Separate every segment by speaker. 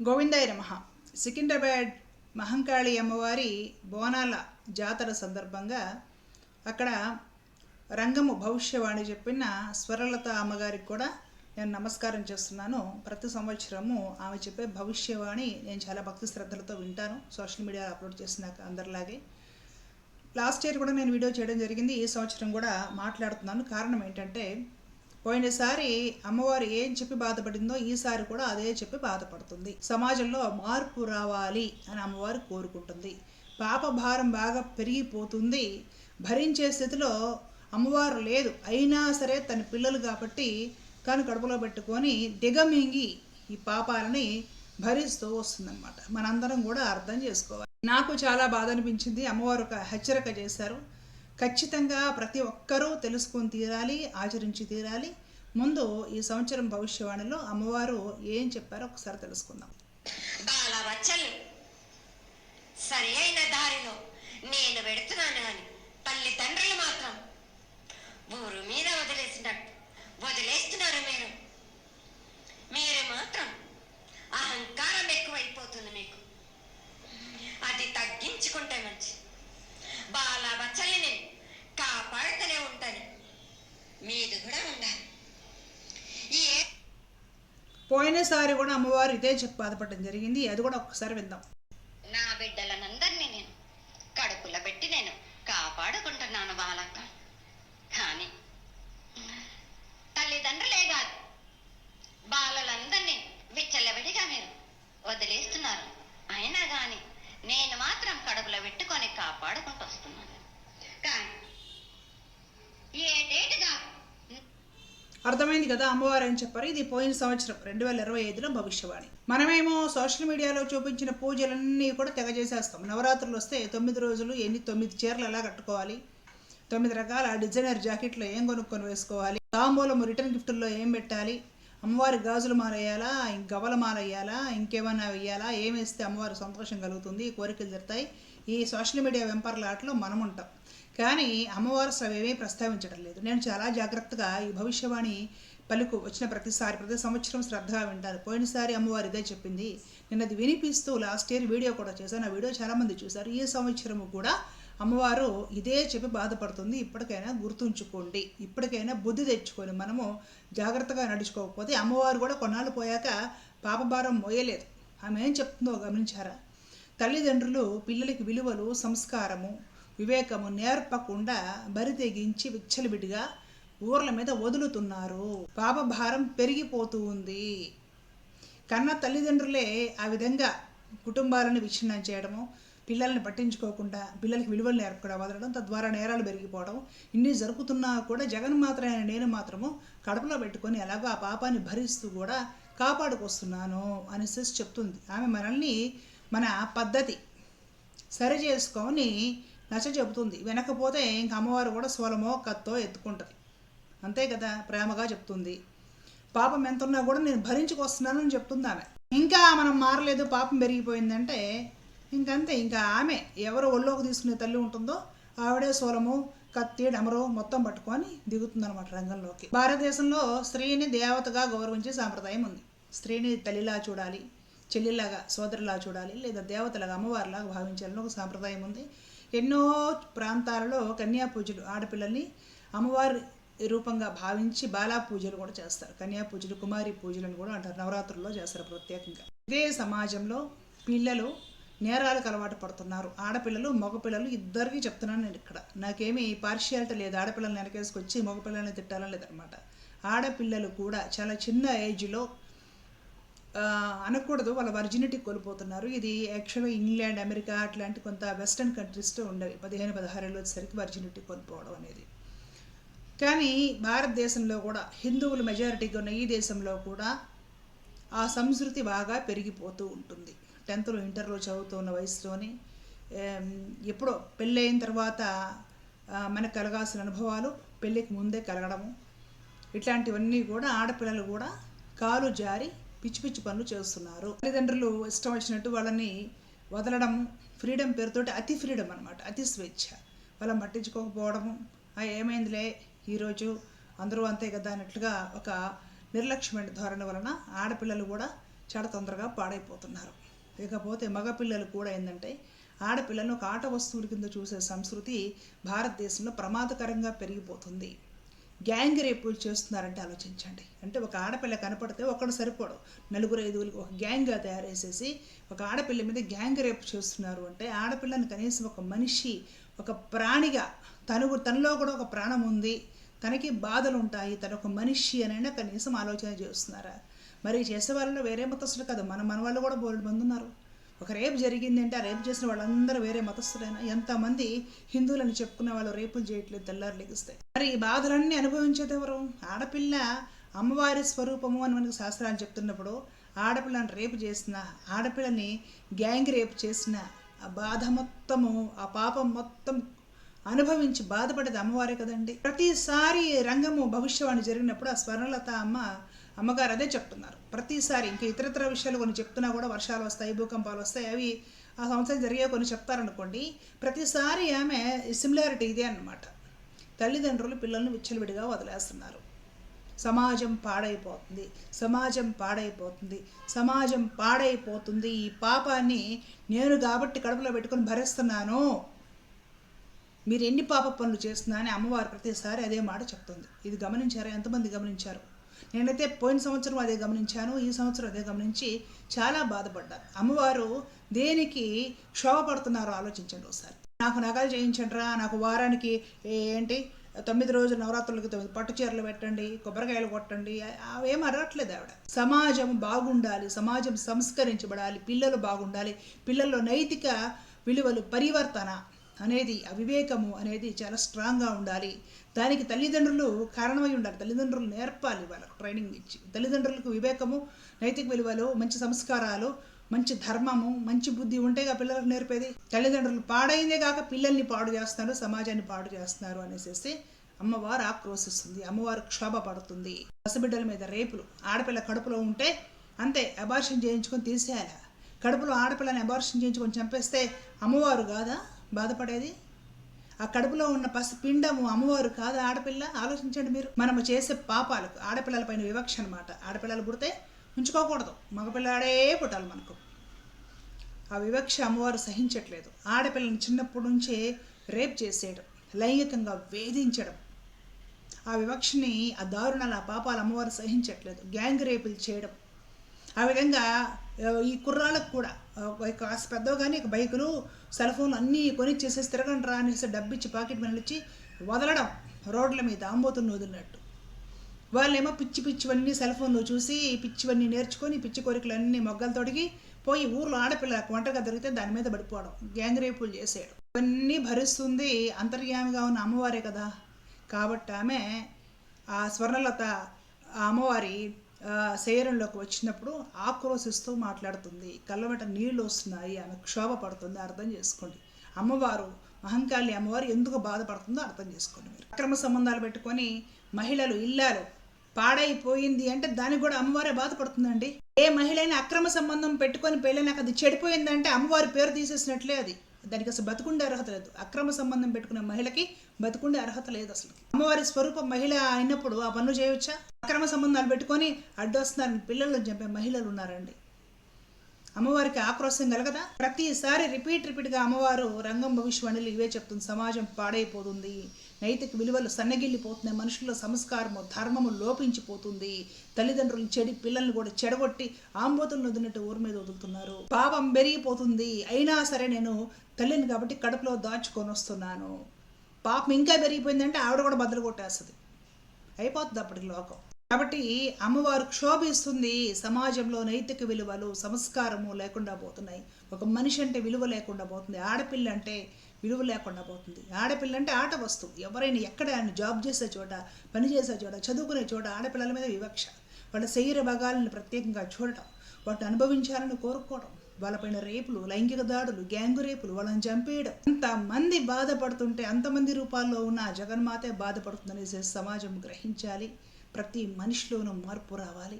Speaker 1: గోవిందాయ నమః. సికింద్రాబాద్ మహంకాళి అమ్మవారి బోనాల జాతర సందర్భంగా అక్కడ రంగము భవిష్యవాణి చెప్పిన స్వరలత అమ్మగారికి కూడా నేను నమస్కారం చేస్తున్నాను. ప్రతి సంవత్సరము ఆమె చెప్పే భవిష్యవాణి నేను చాలా భక్తి శ్రద్ధలతో వింటాను. సోషల్ మీడియాలో అప్లోడ్ చేసినాక అందరిలాగే లాస్ట్ ఇయర్ కూడా నేను వీడియో చేయడం జరిగింది. ఈ సంవత్సరం కూడా మాట్లాడుతున్నాను. కారణం ఏంటంటే పోయినసారి అమ్మవారు ఏం చెప్పి బాధపడిందో ఈసారి కూడా అదే చెప్పి బాధపడుతుంది. సమాజంలో మార్పు రావాలి అని అమ్మవారు కోరుకుంటుంది. పాప భారం బాగా పెరిగిపోతుంది. భరించే స్థితిలో అమ్మవారు లేదు. అయినా సరే తన పిల్లలు కాబట్టి తను కడుపులో పెట్టుకొని దిగమింగి ఈ పాపాలని భరిస్తూ వస్తుందన్నమాట. మనందరం కూడా అర్థం చేసుకోవాలి. నాకు చాలా బాధ అనిపించింది. అమ్మవారు ఒక హెచ్చరిక చేశారు. ఖచ్చితంగా ప్రతి ఒక్కరూ తెలుసుకొని తీరాలి, ఆచరించి తీరాలి. ముందు ఈ సంవత్సరం భవిష్యవాణిలో అమ్మవారు ఏం చెప్పారో ఒకసారి తెలుసుకుందాం.
Speaker 2: బాలవచ్చలు సరి అయిన దారిలో నేను పెడుతున్నాను అని తల్లిదండ్రులు మాత్రం ఊరు మీద వదిలేస్తున్నారు. మీరు మాత్రం అహంకారం ఎక్కువైపోతుంది. మీకు అది తగ్గించుకుంటే మంచి. బాలవచ్చల్ని నేను కాపాడుతూనే ఉంటాను. మీది కూడా ఉండాలి.
Speaker 1: పోయినసారి కూడా అమ్మవారు ఇదే చెప్పి బాధపడడం జరిగింది. అది కూడా ఒక్కసారి విందాం.
Speaker 2: నా బిడ్డలనందరినీ నేను కడుపులో పెట్టి నేను కాపాడుకుంటున్నాను బాలక్క. కానీ తల్లిదండ్రులే కాదు, బాలలందరినీ విచ్చలవిడిగా మీరు వదిలేస్తున్నారు. అయినా కానీ నేను మాత్రం కడుపులో పెట్టుకొని కాపాడుకుంటూ వస్తున్నాను. కానీ ఏటేటుగా
Speaker 1: అర్థమైంది కదా అమ్మవారు అని చెప్పారు. ఇది పోయిన సంవత్సరం 2025లో భవిష్యవాణి. మనమేమో సోషల్ మీడియాలో చూపించిన పూజలన్నీ కూడా తెగ చేసేస్తాం. నవరాత్రులు వస్తే 9 రోజులు 9 చీరలు ఎలా కట్టుకోవాలి, 9 రకాల డిజైనర్ జాకెట్లు ఏం కొనుక్కొని వేసుకోవాలి, తాంబూలము రిటర్న్ గిఫ్టుల్లో ఏం పెట్టాలి, అమ్మవారి గాజులు మాల వేయాలా, గవల మాల వేయాలా, ఇంకేమైనా వేయాలా, ఏం వేస్తే అమ్మవారి సంతోషం కలుగుతుంది, కోరికలు జరుగుతాయి. ఈ సోషల్ మీడియా వెంపర్లాటలో మనం ఉంటాం. కానీ అమ్మవారు అసలు ఏమీ ప్రస్తావించడం లేదు. నేను చాలా జాగ్రత్తగా ఈ భవిష్యవాణి పలుకు వచ్చిన ప్రతి సంవత్సరం శ్రద్ధగా వింటాను. పోయినసారి అమ్మవారు ఇదే చెప్పింది. నేను అది వినిపిస్తూ లాస్ట్ ఇయర్ వీడియో కూడా చేశాను. ఆ వీడియో చాలామంది చూశారు. ఈ సంవత్సరము కూడా అమ్మవారు ఇదే చెప్పి బాధపడుతుంది. ఇప్పటికైనా గుర్తుంచుకోండి, ఇప్పటికైనా బుద్ధి తెచ్చుకొని మనము జాగ్రత్తగా నడుచుకోకపోతే అమ్మవారు కూడా కొన్నాళ్ళు పోయాక పాపభారం మోయలేదు. ఆమె ఏం చెప్తుందో గమనించారా? తల్లిదండ్రులు పిల్లలకి విలువలు, సంస్కారము, వివేకము నేర్పకుండా బరి తెగించి విచ్చలవిడిగా ఊర్ల మీద వదులుతున్నారు. పాపభారం పెరిగిపోతూ ఉంది. కన్న తల్లిదండ్రులే ఆ విధంగా కుటుంబాలను విచ్ఛిన్నం చేయడము, పిల్లల్ని పట్టించుకోకుండా పిల్లలకి విలువలు నేర్పకుండా వదలడం, తద్వారా నేరాలు పెరిగిపోవడం, ఇన్ని జరుగుతున్నా కూడా జగన్ మాత్రమే నేను మాత్రము కడుపులో పెట్టుకొని ఎలాగో ఆ పాపాన్ని భరిస్తూ కూడా కాపాడుకొస్తున్నాను అనేసి చెప్తుంది. ఆమె మనల్ని మన పద్ధతి సరి చేసుకొని నచ్చ చెబుతుంది. వినకపోతే ఇంక అమ్మవారు కూడా సోలమో కత్తో ఎత్తుకుంటుంది. అంతే కదా, ప్రేమగా చెప్తుంది. పాపం ఎంత ఉన్నా కూడా నేను భరించుకొస్తున్నానని చెప్తుంది ఆమె. ఇంకా మనం మారలేదు, పాపం పెరిగిపోయిందంటే ఇంకంతే. ఇంకా ఆమె ఎవరు ఒళ్ళోకి తీసుకునే తల్లి ఉంటుందో ఆవిడే సోలము, కత్తి, డమరు మొత్తం పట్టుకొని దిగుతుందన్నమాట రంగంలోకి. భారతదేశంలో స్త్రీని దేవతగా గౌరవించే సాంప్రదాయం ఉంది. స్త్రీని తల్లిలా చూడాలి, చెల్లిలాగా, సోదరులా చూడాలి, లేదా దేవతలాగా, అమ్మవారిలాగా భావించాలని ఒక సాంప్రదాయం ఉంది. ఎన్నో ప్రాంతాలలో కన్యా పూజలు, ఆడపిల్లల్ని అమ్మవారి రూపంగా భావించి బాలా పూజలు కూడా చేస్తారు. కన్యా పూజలు, కుమారి పూజలను కూడా అంటారు. నవరాత్రుల్లో చేస్తారు ప్రత్యేకంగా. ఇదే సమాజంలో పిల్లలు నేరాలకు అలవాటు పడుతున్నారు. ఆడపిల్లలు, మగపిల్లలు ఇద్దరికి చెప్తున్నాను నేను ఇక్కడ. నాకేమీ పార్షియాలిటీ లేదు. ఆడపిల్లల్ని వెనకేసుకొచ్చి మగపిల్లల్ని తిట్టాలని లేదనమాట. ఆడపిల్లలు కూడా చాలా చిన్న ఏజ్లో అనకూడదు, వాళ్ళ వర్జినిటీ కోల్పోతున్నారు. ఇది యాక్చువల్గా ఇంగ్లాండ్, అమెరికా అట్లాంటి కొంత వెస్టర్న్ కంట్రీస్తో ఉండేవి. 15-16 ఏళ్ళు వచ్చేసరికి వర్జినిటీ కోల్పోవడం అనేది. కానీ భారతదేశంలో కూడా హిందువులు మెజారిటీగా ఉన్న ఈ దేశంలో కూడా ఆ సంస్కృతి బాగా పెరిగిపోతూ ఉంటుంది. 10th ఇంటర్లో చదువుతున్న వయసులోని ఎప్పుడో పెళ్ళైన తర్వాత మనకు కలగాల్సిన అనుభవాలు పెళ్ళికి ముందే కలగడము, ఇట్లాంటివన్నీ కూడా ఆడపిల్లలు కూడా కాలు జారి పిచ్చి పిచ్చి పనులు చేస్తున్నారు. తల్లిదండ్రులు ఇష్టం వచ్చినట్టు వాళ్ళని వదలడం, ఫ్రీడమ్ పేరుతోటి అతి ఫ్రీడమ్ అనమాట, అతి స్వేచ్ఛ. వాళ్ళని పట్టించుకోకపోవడము, ఏమైందిలే ఈరోజు అందరూ అంతే కదా అన్నట్లుగా ఒక నిర్లక్ష్యమైన ధోరణి వలన ఆడపిల్లలు కూడా చాలా తొందరగా పాడైపోతున్నారు. ఇకపోతే మగపిల్లలు కూడా ఏంటంటే ఆడపిల్లలను ఒక ఆట వస్తువుల కింద చూసే సంస్కృతి భారతదేశంలో ప్రమాదకరంగా పెరిగిపోతుంది. గ్యాంగ్ రేపులు చేస్తున్నారంటే ఆలోచించండి. అంటే ఒక ఆడపిల్ల కనపడితే ఒకడు సరిపోడు, నలుగురు ఐదుగురికి ఒక గ్యాంగ్గా తయారు చేసేసి ఒక ఆడపిల్ల మీద గ్యాంగ్ రేపు చేస్తున్నారు అంటే ఆడపిల్లని కనీసం ఒక మనిషి, ఒక ప్రాణిగా తనలో కూడా ఒక ప్రాణం ఉంది, తనకి బాధలు ఉంటాయి, తను ఒక మనిషి అనైనా కనీసం ఆలోచన చేస్తున్నారా? మరి చేసే వాళ్ళలో వేరే మతస్థులు కాదు, మన వాళ్ళు కూడా బోల్డ్ మంది ఉన్నారు. ఒక రేపు జరిగింది అంటే ఆ రేపు చేసిన వాళ్ళందరూ వేరే మతస్థులైనా ఎంతమంది హిందువులని చెప్పుకునే వాళ్ళు రేపులు చేయట్లేదు, తెల్లారు లెగిస్తాయి. మరి ఈ బాధలన్నీ అనుభవించేది ఎవరు? ఆడపిల్ల అమ్మవారి స్వరూపము అని మనకు శాస్త్రాలు చెప్తున్నప్పుడు ఆడపిల్లని రేపు చేసిన, ఆడపిల్లని గ్యాంగ్ రేపు చేసిన ఆ బాధ మొత్తము, ఆ పాపం మొత్తం అనుభవించి బాధపడేది అమ్మవారే కదండి. ప్రతిసారి రంగము భవిష్యవాణి జరిగినప్పుడు ఆ స్వర్ణలత అమ్మగారు అదే చెప్తున్నారు. ప్రతిసారి ఇంకా ఇతరత్ర విషయాలు కొన్ని చెప్తున్నా కూడా వర్షాలు వస్తాయి, భూకంపాలు వస్తాయి, అవి ఆ సంవత్సరం జరిగే కొన్ని చెప్తారనుకోండి. ప్రతిసారి ఆమె సిమిలారిటీ ఇదే అన్నమాట. తల్లిదండ్రులు పిల్లల్ని విచ్చలవిడిగా వదిలేస్తున్నారు. సమాజం పాడైపోతుంది, సమాజం పాడైపోతుంది, సమాజం పాడైపోతుంది. ఈ పాపాన్ని నేను కాబట్టి కడుపులో పెట్టుకొని భరిస్తున్నాను, మీరు ఎన్ని పాప పనులు చేస్తున్నా అని అమ్మవారు ప్రతిసారి అదే మాట చెప్తుంది. ఇది గమనించారా? ఎంతమంది గమనించారు? నేనైతే పోయిన సంవత్సరం అదే గమనించాను, ఈ సంవత్సరం అదే గమనించి చాలా బాధపడ్డాను. అమ్మవారు దేనికి క్షోభపడుతున్నారో ఆలోచించండి ఒకసారి. నాకు నగలు చేయించండిరా, నాకు వారానికి 9 రోజులు నవరాత్రులకి 9 పట్టు చీరలు పెట్టండి, కొబ్బరికాయలు కొట్టండి, అవేం అడగట్లేదు ఆవిడ. సమాజం బాగుండాలి, సమాజం సంస్కరించబడాలి, పిల్లలు బాగుండాలి, పిల్లల్లో నైతిక విలువలు పరివర్తన అనేది, అవివేకము అనేది చాలా స్ట్రాంగ్గా ఉండాలి. దానికి తల్లిదండ్రులు కారణమై ఉండాలి. తల్లిదండ్రులు నేర్పాలి, వాళ్ళకు ట్రైనింగ్ ఇచ్చి. తల్లిదండ్రులకు వివేకము, నైతిక విలువలు, మంచి సంస్కారాలు, మంచి ధర్మము, మంచి బుద్ధి ఉంటేగా పిల్లలకు నేర్పేది. తల్లిదండ్రులు పాడైందే కాక పిల్లల్ని పాడు చేస్తున్నారు, సమాజాన్ని పాడు చేస్తున్నారు అనేసి అమ్మవారు ఆక్రోశిస్తుంది, అమ్మవారు క్షోభ పడుతుంది. పసిబిడ్డల మీద రేపులు, ఆడపిల్ల కడుపులో ఉంటే అంతే అబార్షన్ చేయించుకొని తీసేయాలి. కడుపులో ఆడపిల్లని అబార్షన్ చేయించుకొని చంపేస్తే అమ్మవారు కాదా బాధపడేది? ఆ కడుపులో ఉన్న పసిపిండము అమ్మవారు కాదా ఆడపిల్ల? ఆలోచించండి మీరు. మనము చేసే పాపాలకు ఆడపిల్లల పైన వివక్ష అనమాట. ఆడపిల్లలు పుడితే ఉంచుకోకూడదు, మగపిల్లాడే పుట్టాలి మనకు. ఆ వివక్ష అమ్మవారు సహించట్లేదు. ఆడపిల్లని చిన్నప్పటి నుంచే రేప్ చేసేయడం, లైంగికంగా వేధించడం, ఆ వివక్షని, ఆ దారుణాలు, ఆ పాపాలు అమ్మవారు సహించట్లేదు. గ్యాంగ్ రేపులు చేయడం, ఆ విధంగా ఈ కుర్రాళ్ళకు కూడా కాస్త పెద్దవి కానీ బైకులు, సెల్ ఫోన్లు అన్నీ కొనిచ్చేసేసి తిరగండి రా అనేసి డబ్బిచ్చి పాకెట్ మనీ ఇచ్చి వదలడం రోడ్ల మీద ఆంబోతులు వదిలినట్టు. వాళ్ళేమో పిచ్చివన్నీ సెల్ ఫోన్లో చూసి పిచ్చివన్నీ నేర్చుకొని పిచ్చి కోరికలన్నీ మొగ్గలు తొడిగి పోయి ఊర్లో ఆడపిల్ల ఒంటరిగా దొరికితే దాని మీద పడిపోవడం, గ్యాంగ్ రేపులు చేసేయడం, ఇవన్నీ భరిస్తుంది అంతర్యామిగా ఉన్న అమ్మవారే కదా. కాబట్టి ఆమె ఆ స్వర్ణలత ఆ అమ్మవారి శరీరంలోకి వచ్చినప్పుడు ఆక్రోశిస్తూ మాట్లాడుతుంది. కళ్ళవెంట నీళ్లు వస్తున్నాయి, ఆమె క్షోభ పడుతుంది. అర్థం చేసుకోండి. అమ్మవారు మహంకాళి అమ్మవారు ఎందుకు బాధపడుతుందో అర్థం చేసుకోండి మీరు. అక్రమ సంబంధాలు పెట్టుకొని మహిళలు ఇల్లాలు పాడైపోయింది అంటే దానికి కూడా అమ్మవారే బాధపడుతుందండి. ఏ మహిళైనా అక్రమ సంబంధం పెట్టుకొని పెళ్ళైనాక అది చెడిపోయిందంటే అమ్మవారి పేరు తీసేసినట్లే. అది దానికి అసలు బతుకుండే అర్హత లేదు. అక్రమ సంబంధం పెట్టుకునే మహిళకి బతుకుండే అర్హత లేదు అసలు. అమ్మవారి స్వరూపం మహిళ అయినప్పుడు ఆ పనులు చేయవచ్చా? అక్రమ సంబంధాలు పెట్టుకొని అడ్డొస్తున్నారని పిల్లలను చంపే మహిళలు ఉన్నారండి. అమ్మవారికి ఆక్రోశం కలగదా? ప్రతిసారి రిపీట్గా అమ్మవారు రంగం భవిష్యవాణిలో ఇవే చెప్తుంది. సమాజం పాడైపోతుంది, నైతిక విలువలు సన్నగిల్లిపోతున్నాయి, మనుషుల్లో సంస్కారము ధర్మము లోపించిపోతుంది, తల్లిదండ్రులు చెడి పిల్లల్ని కూడా చెడగొట్టి ఆంబోతులను వదిలినట్టు ఊరి మీద వదులుతున్నారు, పాపం పెరిగిపోతుంది. అయినా సరే నేను తల్లిని కాబట్టి కడుపులో దాచుకొని వస్తున్నాను. పాపం ఇంకా పెరిగిపోయిందంటే ఆవిడ కూడా బద్దలు కొట్టేస్తుంది, అయిపోతుంది అప్పటికి లోకం. కాబట్టి అమ్మవారు క్షోభిస్తుంది. సమాజంలో నైతిక విలువలు సంస్కారము లేకుండా పోతున్నాయి. ఒక మనిషి అంటే విలువ లేకుండా పోతుంది. ఆడపిల్ల అంటే విలువ లేకుండా పోతుంది. ఆడపిల్ల అంటే ఆట వస్తువు. ఎవరైనా ఎక్కడ ఆయన జాబ్ చేసే చోట, పని చేసే చోట, చదువుకునే చోట ఆడపిల్లల మీద వివక్ష, వాళ్ళ శరీర భాగాలను ప్రత్యేకంగా చూడటం, వాటిని అనుభవించాలని కోరుకోవడం, వాళ్ళపైన రేపులు, లైంగిక దాడులు, గ్యాంగు రేపులు, వాళ్ళని చంపేయడం. అంతమంది బాధపడుతుంటే అంతమంది రూపాల్లో ఉన్న జగన్మాతే బాధపడుతుందనేసి సమాజం గ్రహించాలి. ప్రతి మనిషిలోనూ మార్పు రావాలి.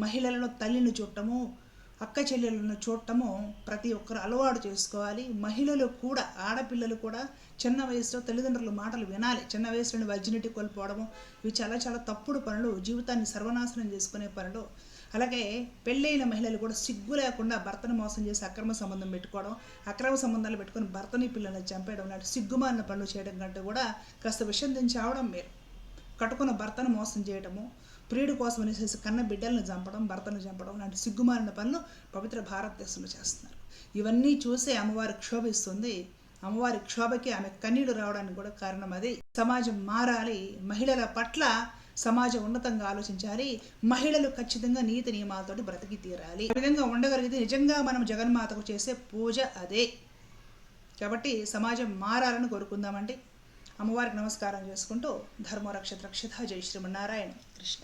Speaker 1: మహిళలను తల్లిని చూడటము, అక్క చెల్లెలను చూడటము ప్రతి ఒక్కరు అలవాటు చేసుకోవాలి. మహిళలు కూడా, ఆడపిల్లలు కూడా చిన్న వయసులో తల్లిదండ్రుల మాటలు వినాలి. చిన్న వయసులోని వర్జినిటీ కోల్పోవడము ఇవి చాలా చాలా తప్పుడు పనులు, జీవితాన్ని సర్వనాశనం చేసుకునే పనులు. అలాగే పెళ్ళైన మహిళలు కూడా సిగ్గు లేకుండా భర్తను మోసం చేసి అక్రమ సంబంధం పెట్టుకోవడం, అక్రమ సంబంధాలు పెట్టుకొని భర్తని పిల్లల్ని చంపేయడం లాంటి సిగ్గుమాలిన పనులు చేయడం కంటే కూడా కాస్త విషం దించి అవడం మీరు. కట్టుకున్న భర్తను మోసం చేయడము, ప్రియుడి కోసం అనేసి కన్న బిడ్డలను చంపడం, భర్తను చంపడం లాంటి సిగ్గుమాలిన పనులు పవిత్ర భారతదేశంలో చేస్తున్నారు. ఇవన్నీ చూసే అమ్మవారు క్షోభిస్తుంది. అమ్మవారి క్షోభకి ఆమె కన్నీళ్లు రావడానికి కూడా కారణం అది. సమాజం మారాలి, మహిళల పట్ల సమాజం ఉన్నతంగా ఆలోచించాలి, మహిళలు ఖచ్చితంగా నీతి నియమాలతోటి బ్రతికి తీరాలి. ఆ విధంగా ఉండగలిగితే నిజంగా మనం జగన్మాతకు చేసే పూజ అదే. కాబట్టి సమాజం మారాలని కోరుకుందామండి. అమ్మవారికి నమస్కారం చేసుకుంటూ ధర్మరక్ష రక్షిత జై శ్రీమన్నారాయణ కృష్ణ.